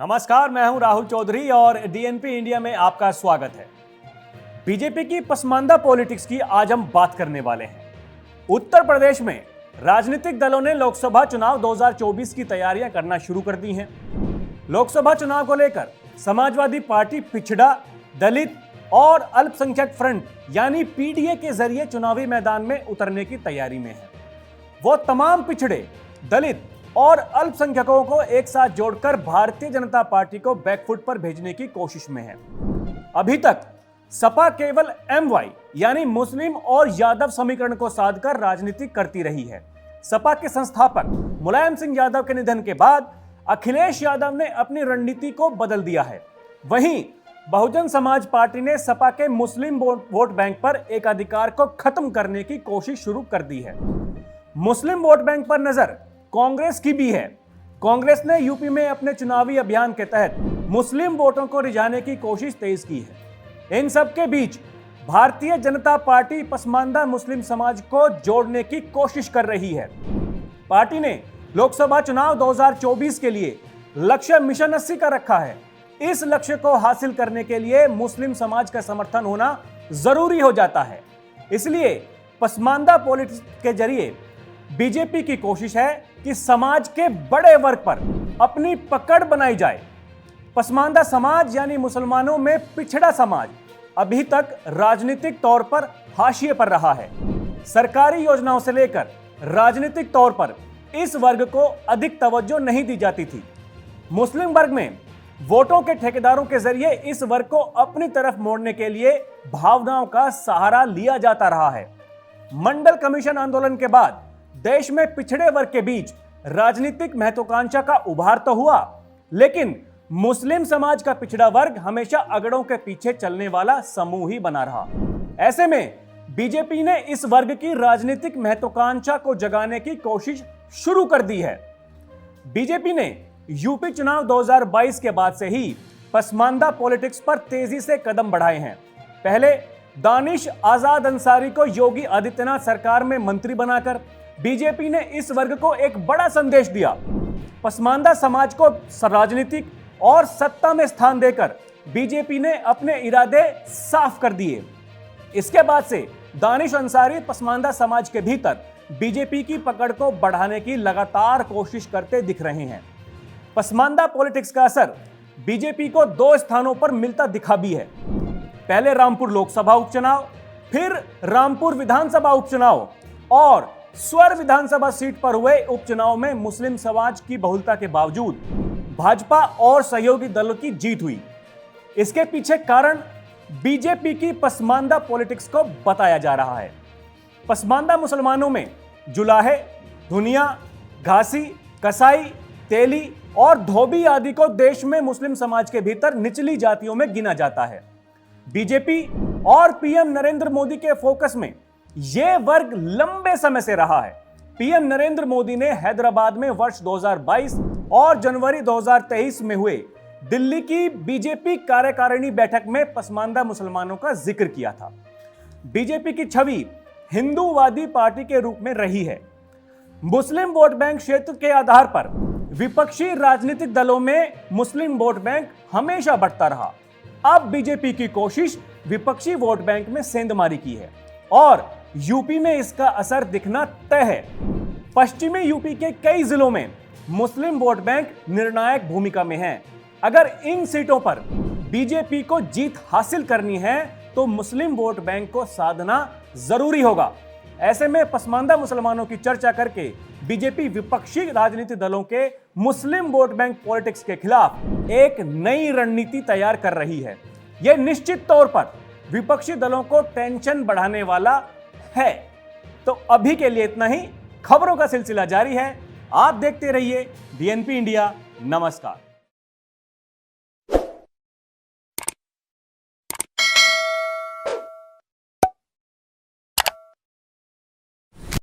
नमस्कार, मैं हूं राहुल चौधरी और डीएनपी इंडिया में आपका स्वागत है। बीजेपी की पसमानदा पॉलिटिक्स की आज हम बात करने वाले हैं। उत्तर प्रदेश में राजनीतिक दलों ने लोकसभा चुनाव 2024 की तैयारियां करना शुरू कर दी हैं। लोकसभा चुनाव को लेकर समाजवादी पार्टी पिछड़ा, दलित और अल्पसंख्यक फ्रंट यानी पीडीए के जरिए चुनावी मैदान में उतरने की तैयारी में है। वो तमाम पिछड़े, दलित और अल्पसंख्यकों को एक साथ जोड़कर भारतीय जनता पार्टी को बैकफुट पर भेजने की कोशिश में है। अभी तक सपा केवल एमवाई यानी मुस्लिम और यादव समीकरण को साधकर राजनीति करती रही है। सपा के संस्थापक मुलायम सिंह यादव के निधन के बाद अखिलेश यादव ने अपनी रणनीति को बदल दिया है। वहीं बहुजन समाज पार्टी ने सपा के मुस्लिम वोट बैंक पर एकाधिकार को खत्म करने की कोशिश शुरू कर दी है। मुस्लिम वोट बैंक पर नजर कांग्रेस की भी है। कांग्रेस ने यूपी में अपने चुनावी अभियान के तहत मुस्लिम वोटों को रिझाने की कोशिश तेज की है। इन सब के बीच भारतीय जनता पार्टी पसमानदा मुस्लिम समाज को जोड़ने की कोशिश कर रही है। पार्टी ने लोकसभा चुनाव 2024 के लिए लक्ष्य मिशन 80 का रखा है। इस लक्ष्य को हासिल करने के लिए मुस्लिम समाज का समर्थन होना जरूरी हो जाता है। इसलिए पसमानदा पॉलिटिक्स के जरिए बीजेपी की कोशिश है कि समाज के बड़े वर्ग पर अपनी पकड़ बनाई जाए। पसमानदा समाज यानी मुसलमानों में पिछड़ा समाज अभी तक राजनीतिक तौर पर हाशिए पर रहा है। सरकारी योजनाओं से लेकर राजनीतिक तौर पर इस वर्ग को अधिक तवज्जो नहीं दी जाती थी। मुस्लिम वर्ग में वोटों के ठेकेदारों के जरिए इस वर्ग को अपनी तरफ मोड़ने के लिए भावनाओं का सहारा लिया जाता रहा है। मंडल कमीशन आंदोलन के बाद देश में पिछड़े वर्ग के बीच राजनीतिक महत्वाकांक्षा का उभार तो हुआ, लेकिन मुस्लिम समाज का पिछड़ा वर्ग हमेशा अगड़ों के पीछे चलने वाला समूह ही बना रहा। ऐसे में बीजेपी ने इस वर्ग की राजनीतिक महत्वाकांक्षा को जगाने की कोशिश शुरू कर दी है। बीजेपी ने यूपी चुनाव 2022 के बाद से ही पसमानदा पॉलिटिक्स पर तेजी से कदम बढ़ाए हैं। पहले दानिश आजाद अंसारी को योगी आदित्यनाथ सरकार में मंत्री बनाकर बीजेपी ने इस वर्ग को एक बड़ा संदेश दिया। पसमानदा समाज को राजनीतिक और सत्ता में स्थान देकर बीजेपी ने अपने इरादे साफ कर दिए। इसके बाद से दानिश अंसारी पसमानदा समाज के भीतर बीजेपी की पकड़ को बढ़ाने की लगातार कोशिश करते दिख रहे हैं। पसमानदा पॉलिटिक्स का असर बीजेपी को 2 स्थानों पर मिलता दिखा भी है। पहले रामपुर लोकसभा उपचुनाव, फिर रामपुर विधानसभा उपचुनाव और स्वर विधानसभा सीट पर हुए उपचुनाव में मुस्लिम समाज की बहुलता के बावजूद भाजपा और सहयोगी दलों की जीत हुई। इसके पीछे कारण बीजेपी की पसमानदा पॉलिटिक्स को बताया जा रहा है। पसमानदा मुसलमानों में जुलाहे, धुनिया, घासी, कसाई, तेली और धोबी आदि को देश में मुस्लिम समाज के भीतर निचली जातियों में गिना जाता है। बीजेपी और पीएम नरेंद्र मोदी के फोकस में यह वर्ग लंबे समय से रहा है। पीएम नरेंद्र मोदी ने हैदराबाद में वर्ष 2022 और जनवरी 2023 में हुए दिल्ली की बीजेपी कार्यकारिणी बैठक में पसमानदा मुसलमानों का जिक्र किया था। बीजेपी की छवि हिंदूवादी पार्टी के रूप में रही है। मुस्लिम वोट बैंक क्षेत्र के आधार पर विपक्षी राजनीतिक दलों में मुस्लिम वोट बैंक हमेशा बढ़ता रहा। अब बीजेपी की कोशिश विपक्षी वोट बैंक में सेंधमारी की है और यूपी में इसका असर दिखना तय है। पश्चिमी यूपी के कई जिलों में मुस्लिम वोट बैंक निर्णायक भूमिका में है। अगर इन सीटों पर बीजेपी को जीत हासिल करनी है तो मुस्लिम वोट बैंक को साधना जरूरी होगा। ऐसे में पसमानदा मुसलमानों की चर्चा करके बीजेपी विपक्षी राजनीतिक दलों के मुस्लिम वोट बैंक पॉलिटिक्स के खिलाफ एक नई रणनीति तैयार कर रही है। यह निश्चित तौर पर विपक्षी दलों को टेंशन बढ़ाने वाला है। तो अभी के लिए इतना ही। खबरों का सिलसिला जारी है। आप देखते रहिए डीएनपी इंडिया। नमस्कार।